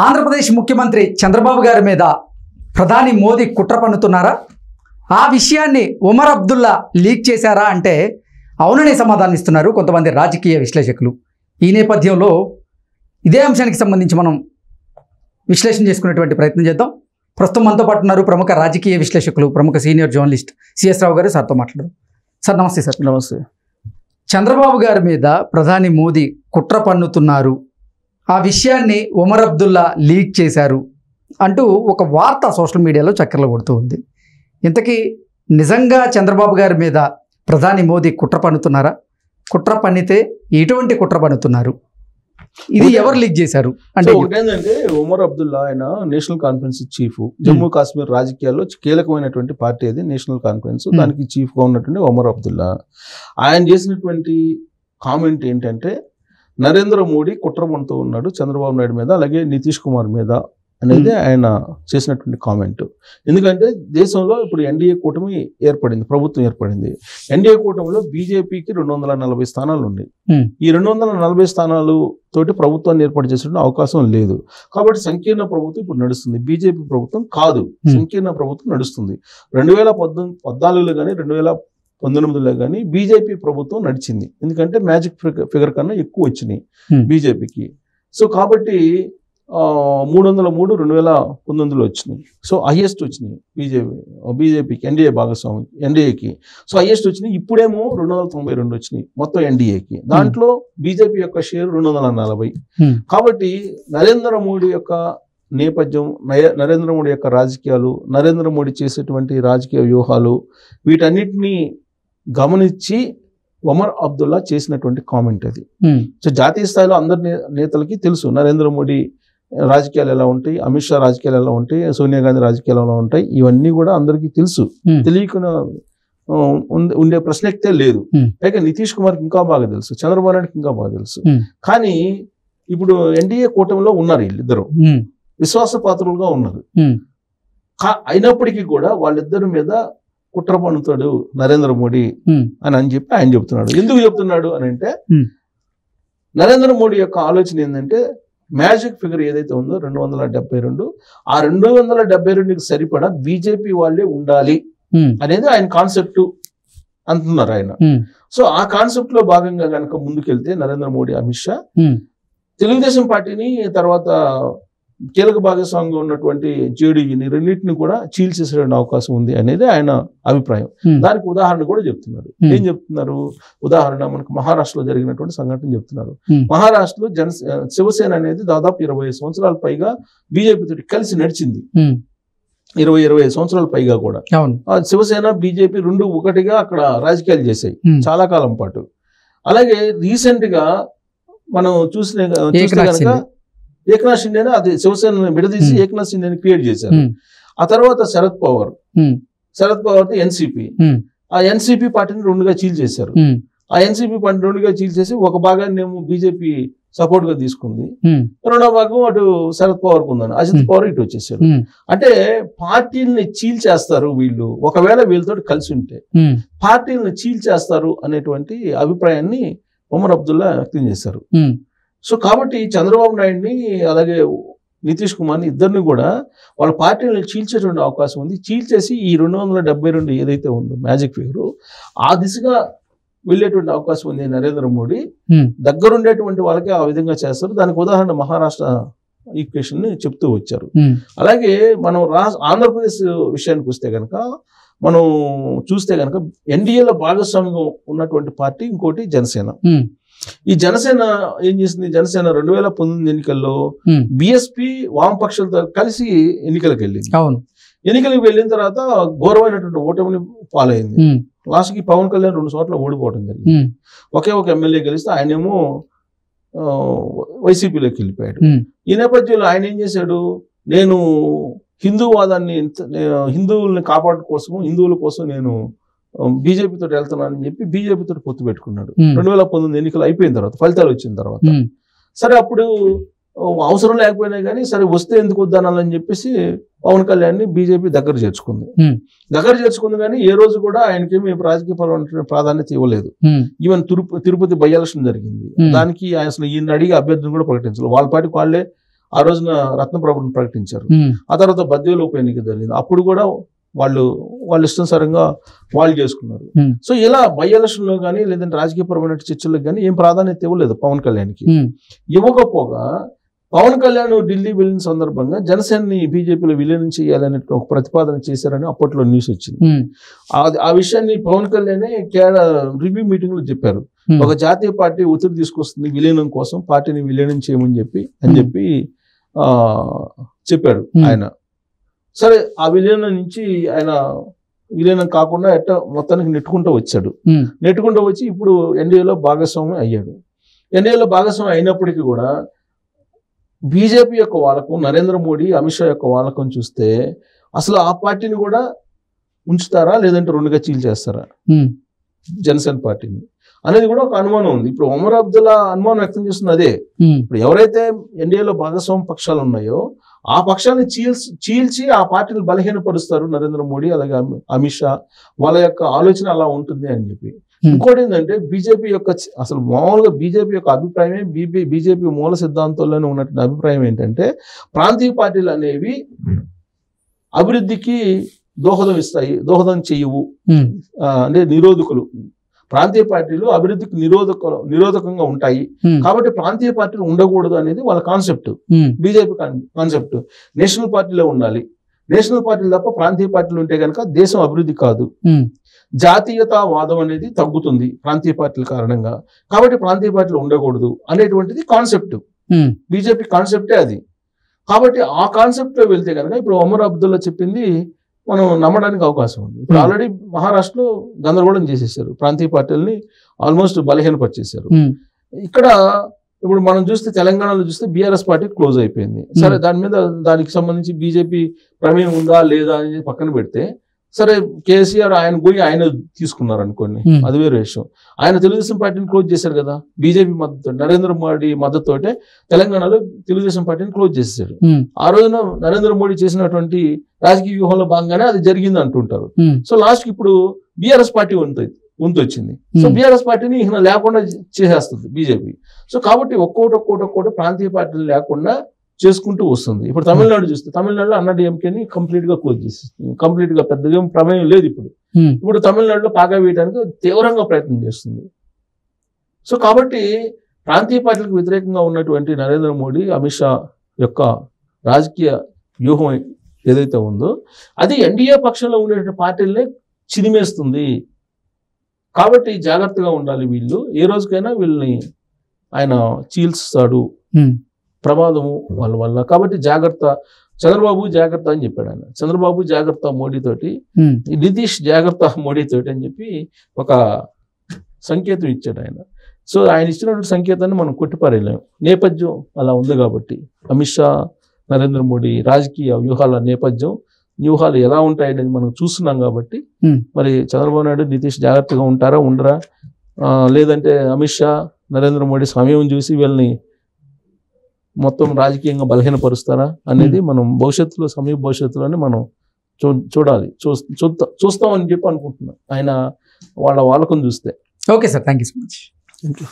ఆంధ్రప్రదేశ్ ముఖ్యమంత్రి చంద్రబాబు గారి మీద ప్రధాని మోదీ కుట్ర పన్నుతున్నారా? ఆ విషయాన్ని ఉమర్ అబ్దుల్లా లీక్ చేశారా అంటే అవుననే సమాధానం ఇస్తున్నారు కొంతమంది రాజకీయ విశ్లేషకులు. ఈ నేపథ్యంలో ఇదే అంశానికి సంబంధించి మనం విశ్లేషణ చేసుకునేటువంటి ప్రయత్నం చేద్దాం. ప్రస్తుతం మనతో పాటు ఉన్నారు ప్రముఖ రాజకీయ విశ్లేషకులు, ప్రముఖ సీనియర్ జర్నలిస్ట్ సిఎస్ రావు గారు. సార్తో మాట్లాడదాం. సార్ నమస్తే. సార్ నమస్తే. చంద్రబాబు గారి మీద ప్రధాని మోదీ కుట్ర పన్నుతున్నారు, ఆ విషయాన్ని ఉమర్ అబ్దుల్లా లీక్ చేశారు అంటూ ఒక వార్త సోషల్ మీడియాలో చక్కర్లు కొడుతూ ఉంది. ఇంతకీ నిజంగా చంద్రబాబు గారి మీద ప్రధాని మోదీ కుట్ర పన్నుతున్నారా? కుట్ర పన్నితే ఎటువంటి కుట్ర పన్నుతున్నారు? ఇది ఎవరు లీక్ చేశారు అంటే ఒకటేంటంటే ఉమర్ అబ్దుల్లా ఆయన national conference chief. Jammu Kashmir రాజకీయాల్లో కీలకమైనటువంటి పార్టీ అది నేషనల్ కాన్ఫరెన్స్. దానికి చీఫ్ గా ఉన్నటువంటి ఉమర్ అబ్దుల్లా ఆయన చేసినటువంటి కామెంట్ ఏంటంటే నరేంద్ర మోడీ కుట్ర పన్నుతూ ఉన్నాడు చంద్రబాబు నాయుడు మీద, అలాగే నితీష్ కుమార్ మీద అనేది ఆయన చేసినటువంటి కామెంట్. ఎందుకంటే దేశంలో ఇప్పుడు ఎన్డీఏ కూటమి ఏర్పడింది, ప్రభుత్వం ఏర్పడింది. ఎన్డీఏ కూటమిలో బీజేపీకి 240 స్థానాలు ఉన్నాయి. ఈ 240 స్థానాలు తోటి ప్రభుత్వాన్ని ఏర్పాటు చేసే అవకాశం లేదు. కాబట్టి సంకీర్ణ ప్రభుత్వం ఇప్పుడు నడుస్తుంది, బీజేపీ ప్రభుత్వం కాదు, సంకీర్ణ ప్రభుత్వం నడుస్తుంది. 2014లో కానీ 2019లో కానీ బీజేపీ ప్రభుత్వం నడిచింది. ఎందుకంటే మ్యాజిక్ ఫిగర్ కన్నా ఎక్కువ వచ్చినాయి బీజేపీకి. సో కాబట్టి 303 2019లో వచ్చినాయి. సో హైయెస్ట్ వచ్చినాయి బీజేపీకి, ఎన్డీఏ భాగస్వామి ఎన్డీఏకి. సో హైయెస్ట్ వచ్చినాయి. ఇప్పుడేమో 292 వచ్చినాయి మొత్తం ఎన్డీఏకి. దాంట్లో బీజేపీ యొక్క షేర్ 240. కాబట్టి నరేంద్ర మోడీ యొక్క నేపథ్యం, నరేంద్ర మోడీ యొక్క రాజకీయాలు, నరేంద్ర మోడీ చేసేటువంటి రాజకీయ వ్యూహాలు, వీటన్నిటినీ గమనించి ఉమర్ అబ్దుల్లా చేసినటువంటి కామెంట్ అది. సో జాతీయ స్థాయిలో అందరి నేతలకి తెలుసు నరేంద్ర మోడీ రాజకీయాలు ఎలా ఉంటాయి, అమిత్ షా రాజకీయాలు ఎలా ఉంటాయి, సోనియా గాంధీ రాజకీయాలు ఎలా ఉంటాయి, ఇవన్నీ కూడా అందరికీ తెలుసు. తెలియకుండా ఉండే ప్రశ్నకే లేదు. పైగా నితీష్ కుమార్కి ఇంకా బాగా తెలుసు, చంద్రబాబు నాయుడుకి ఇంకా బాగా తెలుసు. కానీ ఇప్పుడు ఎన్డీఏ కూటమిలో ఉన్నారు వీళ్ళిద్దరు, విశ్వాసపాత్రులుగా ఉన్నారు. అయినప్పటికీ కూడా వాళ్ళిద్దరి మీద కుట్ర పన్నుతాడు నరేంద్ర మోడీ అని చెప్పి ఆయన చెప్తున్నాడు. ఎందుకు చెప్తున్నాడు అని అంటే నరేంద్ర మోడీ యొక్క ఆలోచన ఏంటంటే మ్యాజిక్ ఫిగర్ ఏదైతే ఉందో 272, ఆ 272కి సరిపడా బీజేపీ వాళ్ళే ఉండాలి అనేది ఆయన కాన్సెప్ట్ అంటున్నారు ఆయన. సో ఆ కాన్సెప్ట్ లో భాగంగా కనుక ముందుకెళ్తే నరేంద్ర మోడీ, అమిత్ షా తెలుగుదేశం పార్టీని, తర్వాత కీలక భాగస్వామిగా ఉన్నటువంటి జేడీయూని రెండింటిని కూడా చీల్చేసే అవకాశం ఉంది అనేది ఆయన అభిప్రాయం. దానికి ఉదాహరణ కూడా చెప్తున్నారు. ఏం చెప్తున్నారు? ఉదాహరణ మనకు మహారాష్ట్రలో జరిగినటువంటి సంఘటన చెప్తున్నారు. మహారాష్ట్రలో శివసేన అనేది దాదాపు 20 సంవత్సరాల పైగా బీజేపీతో కలిసి నడిచింది. 20-25 సంవత్సరాల పైగా కూడా శివసేన బీజేపీ రెండు ఒకటిగా అక్కడ రాజకీయాలు చేశాయి చాలా కాలం పాటు. అలాగే రీసెంట్ గా మనం చూస్తే కనుక ఏకనాథ్ షిండేని అది శివసేన విడదీసి ఏకనాథ్ షిండేని క్రియేట్ చేశారు. ఆ తర్వాత శరద్ పవార్ ఎన్సీపీ, ఆ ఎన్సీపీ పార్టీని రెండుగా చీల్చేశారు. ఆ ఎన్సీపీ పార్టీని రెండుగా చీల్చేసి ఒక భాగాన్ని ఏమో బీజేపీ సపోర్ట్ గా తీసుకుంది, రెండో భాగం అటు శరద్ పవార్ ఉందని అజిత్ పవార్ ఇటు వచ్చేసారు. అంటే పార్టీలని చీల్చేస్తారు వీళ్ళు, ఒకవేళ వీళ్ళతో కలిసి ఉంటే పార్టీలను చీల్చేస్తారు అనేటువంటి అభిప్రాయాన్ని ఉమర్ అబ్దుల్లా వ్యక్తం చేశారు. సో కాబట్టి చంద్రబాబు నాయుడిని అలాగే నితీష్ కుమార్ని ఇద్దరిని కూడా వాళ్ళ పార్టీలను చీల్చేటువంటి అవకాశం ఉంది. చీల్చేసి ఈ 272 ఏదైతే ఉందో మ్యాజిక్ ఫిగర్, ఆ దిశగా వెళ్ళేటువంటి అవకాశం ఉంది నరేంద్ర మోడీ. దగ్గరుండేటువంటి వాళ్ళకి ఆ విధంగా చేస్తారు. దానికి ఉదాహరణ మహారాష్ట్ర ఈక్వేషన్ ని చెప్తూ వచ్చారు. అలాగే మనం ఆంధ్రప్రదేశ్ విషయానికి వస్తే కనుక, మనం చూస్తే కనుక ఎన్డీఏలో భాగస్వామ్యంగా ఉన్నటువంటి పార్టీ ఇంకోటి జనసేన. ఈ జనసేన ఏం చేసింది? జనసేన 2019 ఎన్నికల్లో బిఎస్పీ వామపక్షాలతో కలిసి ఎన్నికలకు వెళ్ళింది. ఎన్నికలకు వెళ్ళిన తర్వాత ఘోరమైనటువంటి ఓటమిని పాలైంది. లాస్ట్కి పవన్ కళ్యాణ్ 2 చోట్ల ఓడిపోవడం జరిగింది. ఒకే ఒక ఎమ్మెల్యే గెలిస్తే ఆయనేమో వైసీపీలోకి వెళ్ళిపోయాడు. ఈ నేపథ్యంలో ఆయన ఏం చేశాడు? నేను హిందూవాదాన్ని, హిందువుల్ని కాపాడు కోసం, హిందువుల కోసం నేను బీజేపీతో వెళ్తున్నానని చెప్పి బీజేపీతో పొత్తు పెట్టుకున్నాడు. 2019 ఎన్నికలు అయిపోయిన తర్వాత, ఫలితాలు వచ్చిన తర్వాత. సరే అప్పుడు అవసరం లేకపోయినా కానీ సరే వస్తే ఎందుకు వద్దనాలని చెప్పేసి పవన్ కళ్యాణ్ని బీజేపీ దగ్గర చేర్చుకుంది. కానీ ఏ రోజు కూడా ఆయనకేమి రాజకీయ ప్రాధాన్యత ఇవ్వలేదు. ఈవెన్ తిరుపతి బై ఎలక్షన్ జరిగింది, దానికి అసలు ఈయన అడిగి అభ్యర్థిని కూడా ప్రకటించాలి. వాళ్ళ పార్టీకి వాళ్ళే ఆ రోజున రత్నప్రభను ప్రకటించారు. ఆ తర్వాత బద్వేలు ఉప ఎన్నిక జరిగింది. అప్పుడు కూడా వాళ్ళు ఇష్టానుసారంగా వాళ్ళు చేసుకున్నారు. సో ఇలా బై ఎలక్షన్ లో కానీ లేదంటే రాజకీయపరమైన చర్చలకు కానీ ఏం ప్రాధాన్యత ఇవ్వలేదు పవన్ కళ్యాణ్కి. ఇవ్వకపోగా పవన్ కళ్యాణ్ ఢిల్లీ వెళ్ళిన సందర్భంగా జనసేనని బీజేపీలో విలీనం చేయాలనే ఒక ప్రతిపాదన చేశారని అప్పట్లో న్యూస్ వచ్చింది. ఆ విషయాన్ని పవన్ కళ్యాణ్ రివ్యూ మీటింగ్ లో చెప్పారు. ఒక జాతీయ పార్టీ ఒత్తిడి తీసుకొస్తుంది విలీనం కోసం, పార్టీని విలీనం చేయమని చెప్పి చెప్పాడు ఆయన. సరే ఆ విలీనం నుంచి ఆయన విలీనం కాకుండా మొత్తానికి నెట్టుకుంటూ వచ్చాడు. నెట్టుకుంటూ వచ్చి ఇప్పుడు ఎన్డీఏలో భాగస్వామి అయ్యాడు. ఎన్డీఏలో భాగస్వామి అయినప్పటికీ కూడా బీజేపీ యొక్క వాలకం, నరేంద్ర మోడీ అమిత్ షా యొక్క వాలకం చూస్తే అసలు ఆ పార్టీని కూడా ఉంచుతారా లేదంటే రెండుగా చీల్చేస్తారా జనసేన పార్టీని అనేది కూడా ఒక అనుమానం ఉంది. ఇప్పుడు ఒమర్ అబ్దుల్లా అనుమానం వ్యక్తం చేస్తుంది అదే. ఇప్పుడు ఎవరైతే ఎన్డీఏలో భాగస్వామి పక్షాలు ఉన్నాయో ఆ పక్షాన్ని చీల్చి ఆ పార్టీని బలహీనపరుస్తారు నరేంద్ర మోడీ అలాగే అమిత్ షా. వాళ్ళ యొక్క ఆలోచన అలా ఉంటుంది అని చెప్పి. ఇంకోటి ఏంటంటే బీజేపీ యొక్క అసలు మామూలుగా బీజేపీ యొక్క అభిప్రాయమే, బీజేపీ మూల సిద్ధాంతంలోనే ఉన్నటువంటి అభిప్రాయం ఏంటంటే ప్రాంతీయ పార్టీలు అనేవి అభివృద్ధికి దోహదం చేయవు, అంటే నిరోధకులు. ప్రాంతీయ పార్టీలు అభివృద్ధికి నిరోధకంగా ఉంటాయి కాబట్టి ప్రాంతీయ పార్టీలు ఉండకూడదు అనేది వాళ్ళ కాన్సెప్ట్. బీజేపీ కాన్సెప్ట్ నేషనల్ పార్టీలో ఉండాలి. నేషనల్ పార్టీలు తప్ప ప్రాంతీయ పార్టీలు ఉంటే కనుక దేశం అభివృద్ధి కాదు. జాతీయతావాదం అనేది తగ్గుతుంది ప్రాంతీయ పార్టీల కారణంగా. కాబట్టి ప్రాంతీయ పార్టీలు ఉండకూడదు అనేటువంటిది కాన్సెప్ట్. బీజేపీ కాన్సెప్టే అది. కాబట్టి ఆ కాన్సెప్ట్ లో వెళ్తే కనుక ఇప్పుడు ఒమర్ అబ్దుల్లా చెప్పింది మనం నమ్మడానికి అవకాశం ఉంది. ఇప్పుడు ఆల్రెడీ మహారాష్ట్రలో గందరగోళం చేసేసారు, ప్రాంతీయ పార్టీలని ఆల్మోస్ట్ బలహీనపరిచేశారు. ఇక్కడ ఇప్పుడు మనం చూస్తే తెలంగాణలో చూస్తే బీఆర్ఎస్ పార్టీ క్లోజ్ అయిపోయింది. సరే దానికి సంబంధించి బీజేపీ ప్రమేయం ఉందా లేదా అనేది పక్కన పెడితే, సరే కేసీఆర్ ఆయన తీసుకున్నారు అనుకోండి, అది వేరే విషయం. ఆయన తెలుగుదేశం పార్టీని క్లోజ్ చేశారు కదా బీజేపీ మద్దతు, నరేంద్ర మోడీ మద్దతుతోటే తెలంగాణలో తెలుగుదేశం పార్టీని క్లోజ్ చేసేసారు. ఆ రోజున నరేంద్ర మోడీ చేసినటువంటి రాజకీయ వ్యూహంలో భాగంగానే అది జరిగింది అంటుంటారు. సో లాస్ట్ ఇప్పుడు బీఆర్ఎస్ పార్టీ వంతు వచ్చింది. సో బీఆర్ఎస్ పార్టీని ఇక లేకుండా చేసేస్తుంది బీజేపీ. సో కాబట్టి ఒక్కోటి ప్రాంతీయ పార్టీలు లేకుండా చేసుకుంటూ వస్తుంది. ఇప్పుడు తమిళనాడు చూస్తే తమిళనాడులో అన్నాడీఎంకేని కంప్లీట్ గా క్లోజ్ చేసేస్తుంది. కంప్లీట్ గా పెద్దగా ప్రమేయం లేదు. ఇప్పుడు తమిళనాడులో పాగా వేయడానికి తీవ్రంగా ప్రయత్నం చేస్తుంది. సో కాబట్టి ప్రాంతీయ పార్టీలకు వ్యతిరేకంగా ఉన్నటువంటి నరేంద్ర మోడీ అమిత్ షా యొక్క రాజకీయ వ్యూహం ఏదైతే ఉందో అది ఎన్డీఏ పక్షంలో ఉండేటువంటి పార్టీలనే చిదిమేస్తుంది. కాబట్టి జాగ్రత్తగా ఉండాలి. వీళ్ళు ఏ రోజుకైనా వీళ్ళని ఆయన చీల్స్తాడు, ప్రమాదము వాళ్ళ వల్ల. కాబట్టి జాగ్రత్త, చంద్రబాబు జాగ్రత్త అని చెప్పాడు ఆయన. చంద్రబాబు జాగ్రత్త మోడీతోటి, నితీష్ జాగ్రత్త మోడీతోటి అని చెప్పి ఒక సంకేతం ఇచ్చాడు ఆయన. సో ఆయన ఇచ్చినటువంటి సంకేతాన్ని మనం కొట్టిపారేయలేము. నేపథ్యం అలా ఉంది కాబట్టి అమిత్ షా, నరేంద్ర మోడీ రాజకీయ వ్యూహాల వ్యూహాలు ఎలా ఉంటాయనేది మనం చూస్తున్నాం కాబట్టి మరి చంద్రబాబు నాయుడు, నితీష్ జాగ్రత్తగా ఉంటారా ఉండరా, లేదంటే అమిత్ షా, నరేంద్ర మోడీ సమయం చూసి వీళ్ళని మొత్తం రాజకీయంగా బలహీనపరుస్తారా అనేది మనం సమీప భవిష్యత్తులోనే మనం చూడాలి, చూస్తామని చెప్పి అనుకుంటున్నాం ఆయన వాళ్ళ వాళ్ళకం చూస్తే. Okay sir, thank you so much. Thank you.